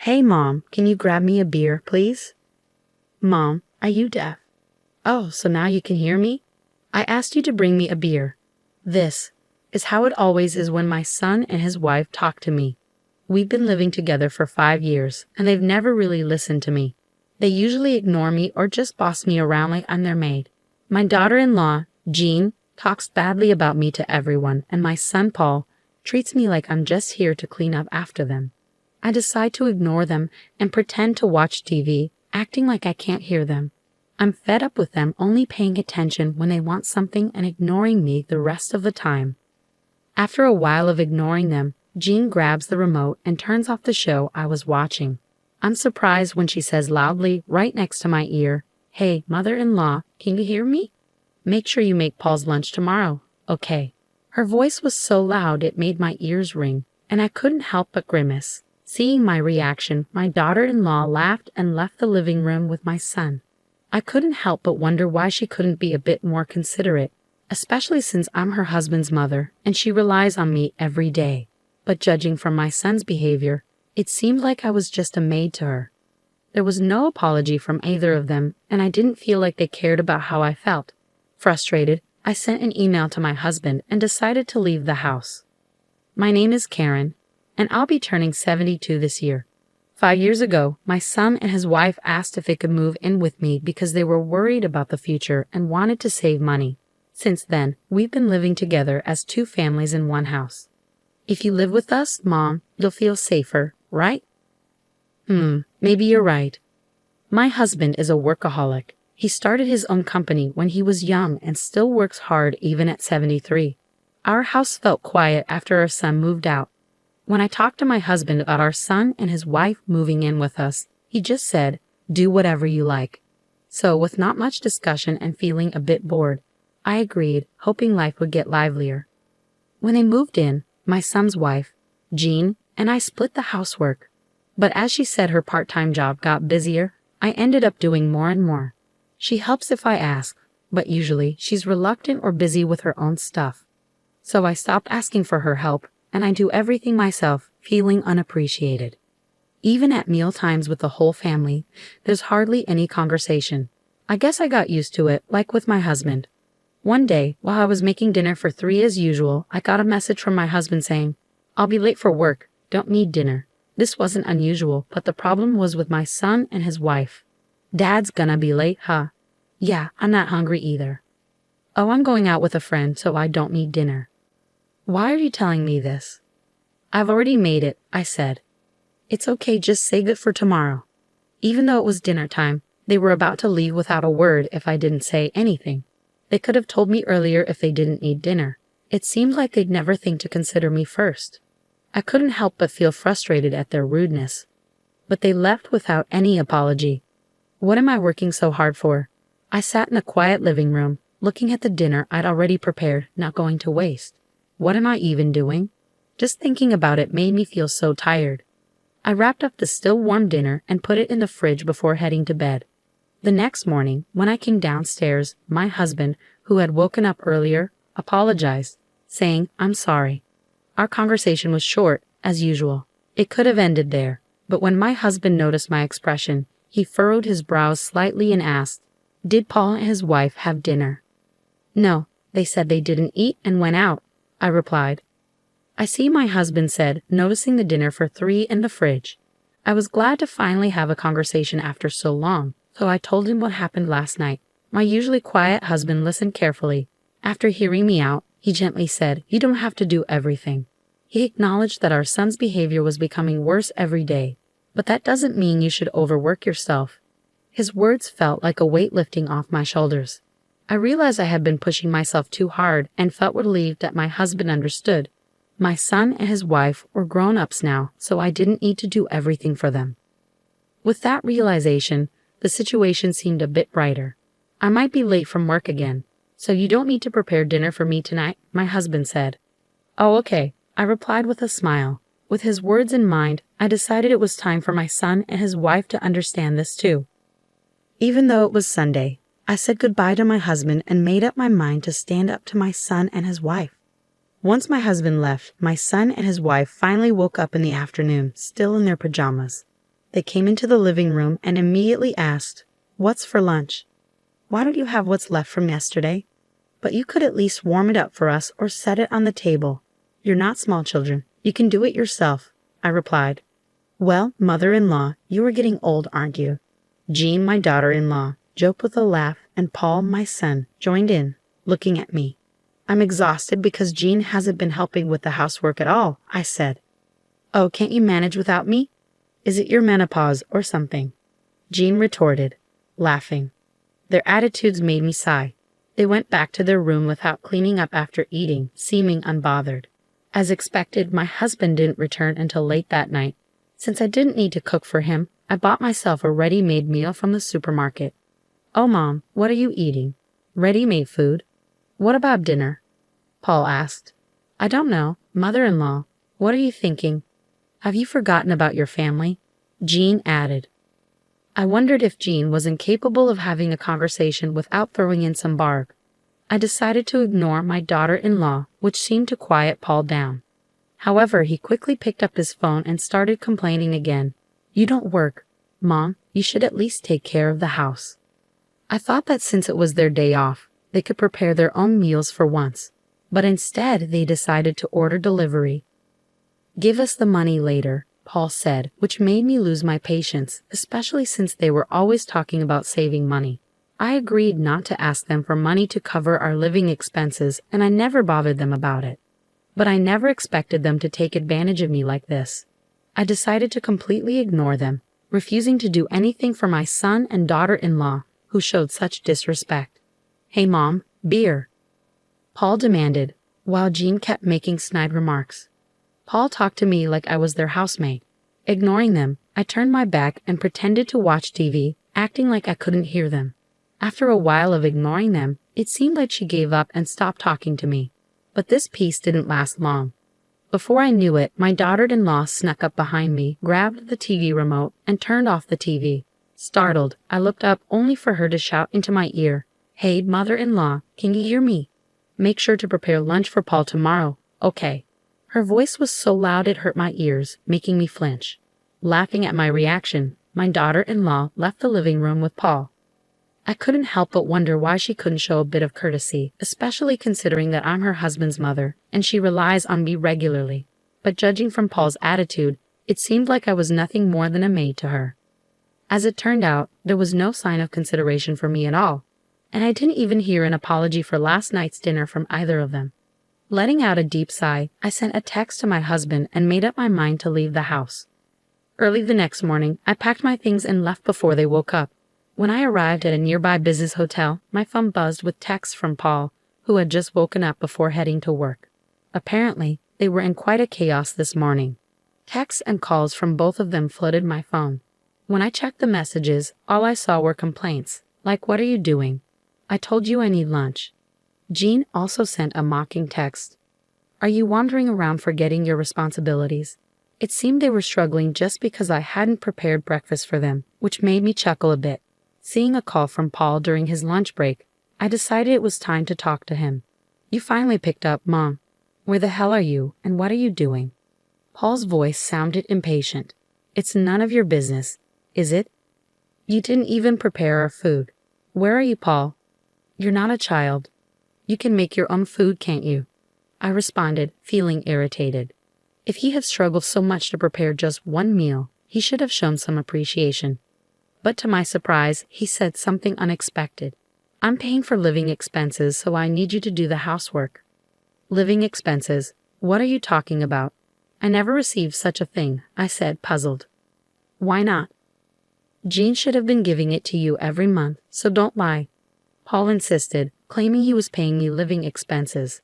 Hey Mom, can you grab me a beer, please? Mom, are you deaf? Oh, so now you can hear me? I asked you to bring me a beer. This is how it always is when my son and his wife talk to me. We've been living together for 5 years, and they've never really listened to me. They usually ignore me or just boss me around like I'm their maid. My daughter-in-law, Jean, talks badly about me to everyone, and my son Paul treats me like I'm just here to clean up after them. I decide to ignore them and pretend to watch TV, acting like I can't hear them. I'm fed up with them only paying attention when they want something and ignoring me the rest of the time. After a while of ignoring them, Jean grabs the remote and turns off the show I was watching. I'm surprised when she says loudly, right next to my ear, "Hey, mother-in-law, can you hear me? Make sure you make Paul's lunch tomorrow, okay?" Her voice was so loud it made my ears ring, and I couldn't help but grimace. Seeing my reaction, my daughter-in-law laughed and left the living room with my son. I couldn't help but wonder why she couldn't be a bit more considerate, especially since I'm her husband's mother and she relies on me every day. But judging from my son's behavior, it seemed like I was just a maid to her. There was no apology from either of them, and I didn't feel like they cared about how I felt. Frustrated, I sent an email to my husband and decided to leave the house. My name is Karen, and I'll be turning 72 this year. 5 years ago, my son and his wife asked if they could move in with me because they were worried about the future and wanted to save money. Since then, we've been living together as 2 families in one house. If you live with us, Mom, you'll feel safer, right? Maybe you're right. My husband is a workaholic. He started his own company when he was young and still works hard even at 73. Our house felt quiet after our son moved out. When I talked to my husband about our son and his wife moving in with us, he just said, "Do whatever you like." So, with not much discussion and feeling a bit bored, I agreed, hoping life would get livelier. When they moved in, my son's wife, Jean, and I split the housework. But as she said her part-time job got busier, I ended up doing more and more. She helps if I ask, but usually she's reluctant or busy with her own stuff. So I stopped asking for her help, and I do everything myself, feeling unappreciated. Even at meal times with the whole family, there's hardly any conversation. I guess I got used to it, like with my husband. One day, while I was making dinner for 3 as usual, I got a message from my husband saying, "I'll be late for work, don't need dinner." This wasn't unusual, but the problem was with my son and his wife. "Dad's gonna be late, huh?" "Yeah, I'm not hungry either." "Oh, I'm going out with a friend, so I don't need dinner." "Why are you telling me this?" "I've already made it," I said. "It's okay, just save it for tomorrow." Even though it was dinner time, they were about to leave without a word if I didn't say anything. They could have told me earlier if they didn't need dinner. It seemed like they'd never think to consider me first. I couldn't help but feel frustrated at their rudeness. But they left without any apology. What am I working so hard for? I sat in a quiet living room, looking at the dinner I'd already prepared, not going to waste. What am I even doing? Just thinking about it made me feel so tired. I wrapped up the still warm dinner and put it in the fridge before heading to bed. The next morning, when I came downstairs, my husband, who had woken up earlier, apologized, saying, "I'm sorry." Our conversation was short, as usual. It could have ended there, but when my husband noticed my expression, he furrowed his brows slightly and asked, "Did Paul and his wife have dinner?" "No, they said they didn't eat and went out," I replied. "I see," my husband said, noticing the dinner for 3 in the fridge. I was glad to finally have a conversation after so long, so I told him what happened last night. My usually quiet husband listened carefully. After hearing me out, he gently said, "You don't have to do everything." He acknowledged that our son's behavior was becoming worse every day, but that doesn't mean you should overwork yourself. His words felt like a weight lifting off my shoulders. I realized I had been pushing myself too hard and felt relieved that my husband understood. My son and his wife were grown-ups now, so I didn't need to do everything for them. With that realization, the situation seemed a bit brighter. I might be late from work again, so you don't need to prepare dinner for me tonight, my husband said. "Oh, okay," I replied with a smile. With his words in mind, I decided it was time for my son and his wife to understand this too. Even though it was Sunday, I said goodbye to my husband and made up my mind to stand up to my son and his wife. Once my husband left, my son and his wife finally woke up in the afternoon, still in their pajamas. They came into the living room and immediately asked, "What's for lunch? Why don't you have what's left from yesterday? But you could at least warm it up for us or set it on the table. You're not small children. You can do it yourself," I replied. "Well, mother-in-law, you are getting old, aren't you?" Jean, my daughter-in-law, joked with a laugh, and Paul, my son, joined in, looking at me. "I'm exhausted because Jean hasn't been helping with the housework at all," I said. "Oh, can't you manage without me? Is it your menopause or something?" Jean retorted, laughing. Their attitudes made me sigh. They went back to their room without cleaning up after eating, seeming unbothered. As expected, my husband didn't return until late that night. Since I didn't need to cook for him, I bought myself a ready-made meal from the supermarket. "Oh, Mom, what are you eating? Ready-made food? What about dinner?" Paul asked. "I don't know. Mother-in-law, what are you thinking? Have you forgotten about your family?" Jean added. I wondered if Jean was incapable of having a conversation without throwing in some barb. I decided to ignore my daughter-in-law, which seemed to quiet Paul down. However, he quickly picked up his phone and started complaining again. "You don't work. Mom, you should at least take care of the house." I thought that since it was their day off, they could prepare their own meals for once. But instead, they decided to order delivery. "Give us the money later," Paul said, which made me lose my patience, especially since they were always talking about saving money. I agreed not to ask them for money to cover our living expenses, and I never bothered them about it. But I never expected them to take advantage of me like this. I decided to completely ignore them, refusing to do anything for my son and daughter-in-law, who showed such disrespect. "Hey, Mom, beer," Paul demanded, while Jean kept making snide remarks. Paul talked to me like I was their housemaid. Ignoring them, I turned my back and pretended to watch TV, acting like I couldn't hear them. After a while of ignoring them, it seemed like she gave up and stopped talking to me. But this peace didn't last long. Before I knew it, my daughter-in-law snuck up behind me, grabbed the TV remote, and turned off the TV. Startled, I looked up only for her to shout into my ear, "Hey, mother-in-law, can you hear me? Make sure to prepare lunch for Paul tomorrow, okay?" Her voice was so loud it hurt my ears, making me flinch. Laughing at my reaction, my daughter-in-law left the living room with Paul. I couldn't help but wonder why she couldn't show a bit of courtesy, especially considering that I'm her husband's mother, and she relies on me regularly. But judging from Paul's attitude, it seemed like I was nothing more than a maid to her. As it turned out, there was no sign of consideration for me at all, and I didn't even hear an apology for last night's dinner from either of them. Letting out a deep sigh, I sent a text to my husband and made up my mind to leave the house. Early the next morning, I packed my things and left before they woke up. When I arrived at a nearby business hotel, my phone buzzed with texts from Paul, who had just woken up before heading to work. Apparently, they were in quite a chaos this morning. Texts and calls from both of them flooded my phone. When I checked the messages, all I saw were complaints, like, "What are you doing? I told you I need lunch." Jean also sent a mocking text. "Are you wandering around forgetting your responsibilities?" It seemed they were struggling just because I hadn't prepared breakfast for them, which made me chuckle a bit. Seeing a call from Paul during his lunch break, I decided it was time to talk to him. "You finally picked up, Mom. Where the hell are you, and what are you doing?" Paul's voice sounded impatient. "It's none of your business, is it? You didn't even prepare our food. Where are you, Paul? You're not a child. You can make your own food, can't you?" I responded, feeling irritated. If he had struggled so much to prepare just one meal, he should have shown some appreciation. But to my surprise, he said something unexpected. "I'm paying for living expenses, so I need you to do the housework." "Living expenses? What are you talking about? I never received such a thing," I said, puzzled. "Why not? Jean should have been giving it to you every month, so don't lie." Paul insisted, claiming he was paying me living expenses.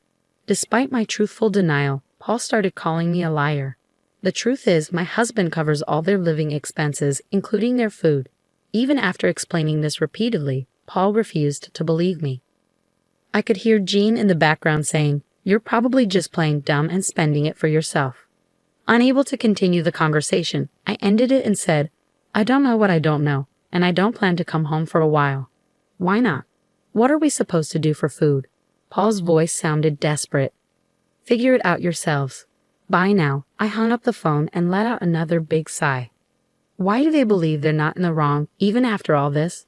Despite my truthful denial, Paul started calling me a liar. The truth is, my husband covers all their living expenses, including their food. Even after explaining this repeatedly, Paul refused to believe me. I could hear Jean in the background saying, "You're probably just playing dumb and spending it for yourself." Unable to continue the conversation, I ended it and said, "I don't know what I don't know, and I don't plan to come home for a while." "Why not? What are we supposed to do for food?" Paul's voice sounded desperate. "Figure it out yourselves. Bye now." I hung up the phone and let out another big sigh. Why do they believe they're not in the wrong, even after all this?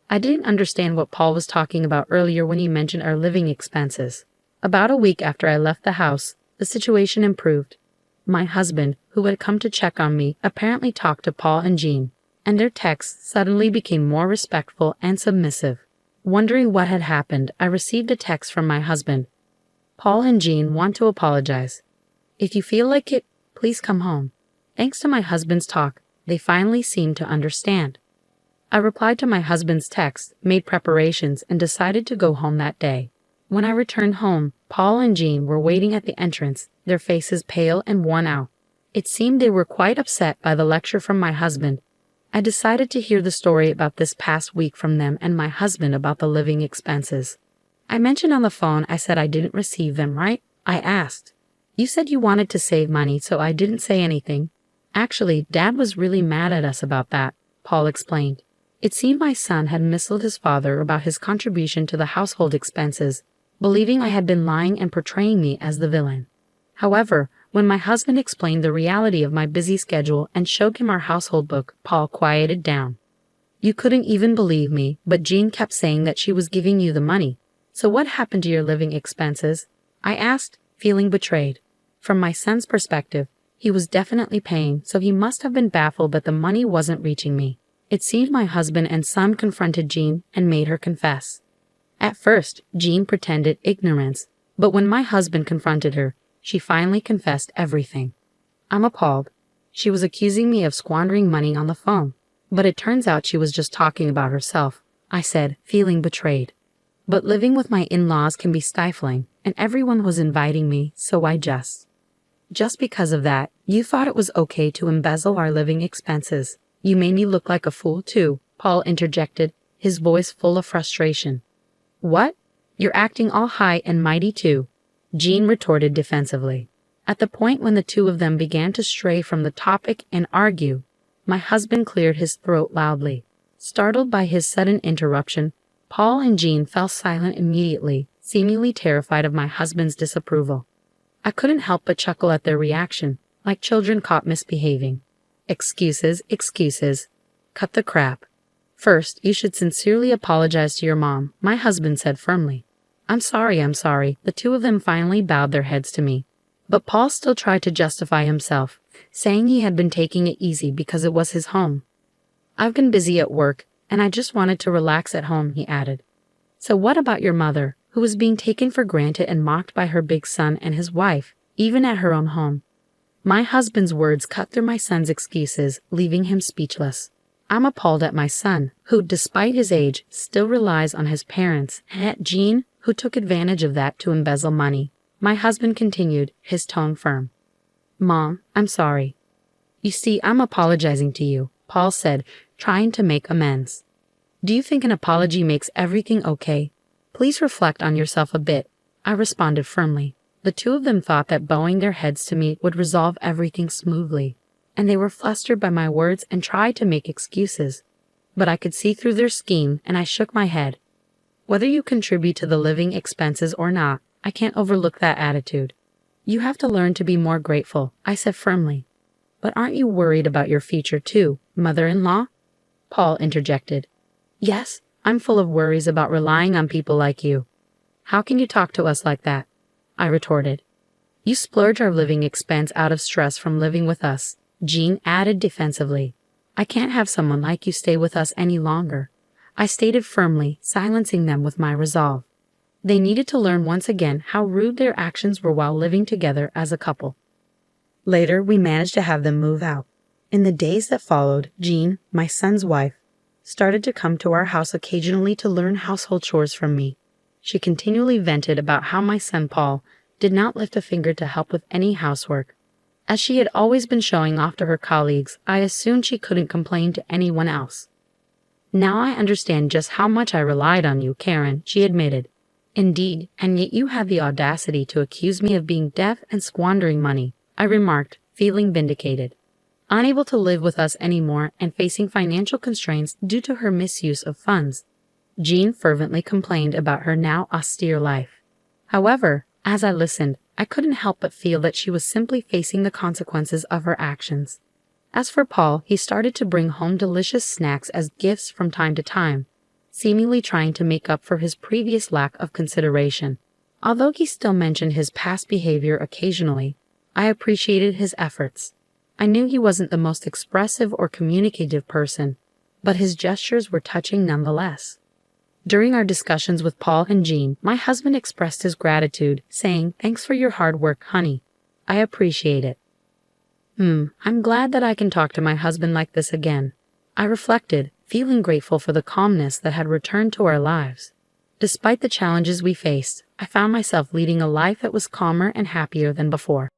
I didn't understand what Paul was talking about earlier when he mentioned our living expenses. About a week after I left the house, the situation improved. My husband, who had come to check on me, apparently talked to Paul and Jean, and their texts suddenly became more respectful and submissive. Wondering what had happened, I received a text from my husband. Paul and Jean want to apologize. If you feel like it, please come home. Thanks to my husband's talk, they finally seemed to understand. I replied to my husband's text, made preparations, and decided to go home that day. When I returned home, Paul and Jean were waiting at the entrance, their faces pale and worn out. It seemed they were quite upset by the lecture from my husband. I decided to hear the story about this past week from them and my husband about the living expenses. I mentioned on the phone I said I didn't receive them, right? I asked. You said you wanted to save money, so I didn't say anything. Actually, Dad was really mad at us about that, Paul explained. It seemed my son had misled his father about his contribution to the household expenses, believing I had been lying and portraying me as the villain. However, when my husband explained the reality of my busy schedule and showed him our household book, Paul quieted down. You couldn't even believe me, but Jean kept saying that she was giving you the money. So what happened to your living expenses? I asked, feeling betrayed. From my son's perspective, he was definitely paying, so he must have been baffled that the money wasn't reaching me. It seemed my husband and son confronted Jean and made her confess. At first, Jean pretended ignorance, but when my husband confronted her, she finally confessed everything. I'm appalled. She was accusing me of squandering money on the phone, but it turns out she was just talking about herself, I said, feeling betrayed. But living with my in-laws can be stifling, and everyone was inviting me, so I just because of that, you thought it was okay to embezzle our living expenses. You made me look like a fool too, Paul interjected, his voice full of frustration. What? You're acting all high and mighty too, Jean retorted defensively. At the point when the two of them began to stray from the topic and argue, my husband cleared his throat loudly. Startled by his sudden interruption, Paul and Jean fell silent immediately, seemingly terrified of my husband's disapproval. I couldn't help but chuckle at their reaction, like children caught misbehaving. Excuses, excuses. Cut the crap. First, you should sincerely apologize to your mom, my husband said firmly. I'm sorry. The two of them finally bowed their heads to me. But Paul still tried to justify himself, saying he had been taking it easy because it was his home. I've been busy at work, and I just wanted to relax at home, he added. So what about your mother, who was being taken for granted and mocked by her big son and his wife, even at her own home? My husband's words cut through my son's excuses, leaving him speechless. I'm appalled at my son, who, despite his age, still relies on his parents, and at Jean, who took advantage of that to embezzle money. My husband continued, his tone firm. Mom, I'm sorry. You see, I'm apologizing to you, Paul said, trying to make amends. Do you think an apology makes everything okay? Please reflect on yourself a bit, I responded firmly. The two of them thought that bowing their heads to me would resolve everything smoothly, and they were flustered by my words and tried to make excuses. But I could see through their scheme, and I shook my head. Whether you contribute to the living expenses or not, I can't overlook that attitude. You have to learn to be more grateful, I said firmly. But aren't you worried about your future too, mother-in-law? Paul interjected. Yes, I'm full of worries about relying on people like you. How can you talk to us like that? I retorted. You splurge our living expense out of stress from living with us, Jean added defensively. I can't have someone like you stay with us any longer, I stated firmly, silencing them with my resolve. They needed to learn once again how rude their actions were while living together as a couple. Later, we managed to have them move out. In the days that followed, Jean, my son's wife, started to come to our house occasionally to learn household chores from me. She continually vented about how my son Paul did not lift a finger to help with any housework. As she had always been showing off to her colleagues, I assumed she couldn't complain to anyone else. Now I understand just how much I relied on you, Karen, she admitted. Indeed, and yet you had the audacity to accuse me of being deaf and squandering money, I remarked, feeling vindicated. Unable to live with us anymore and facing financial constraints due to her misuse of funds, Jean fervently complained about her now austere life. However, as I listened, I couldn't help but feel that she was simply facing the consequences of her actions. As for Paul, he started to bring home delicious snacks as gifts from time to time, seemingly trying to make up for his previous lack of consideration. Although he still mentioned his past behavior occasionally, I appreciated his efforts. I knew he wasn't the most expressive or communicative person, but his gestures were touching nonetheless. During our discussions with Paul and Jean, my husband expressed his gratitude, saying, "Thanks for your hard work, honey. I appreciate it." I'm glad that I can talk to my husband like this again. I reflected, feeling grateful for the calmness that had returned to our lives. Despite the challenges we faced, I found myself leading a life that was calmer and happier than before.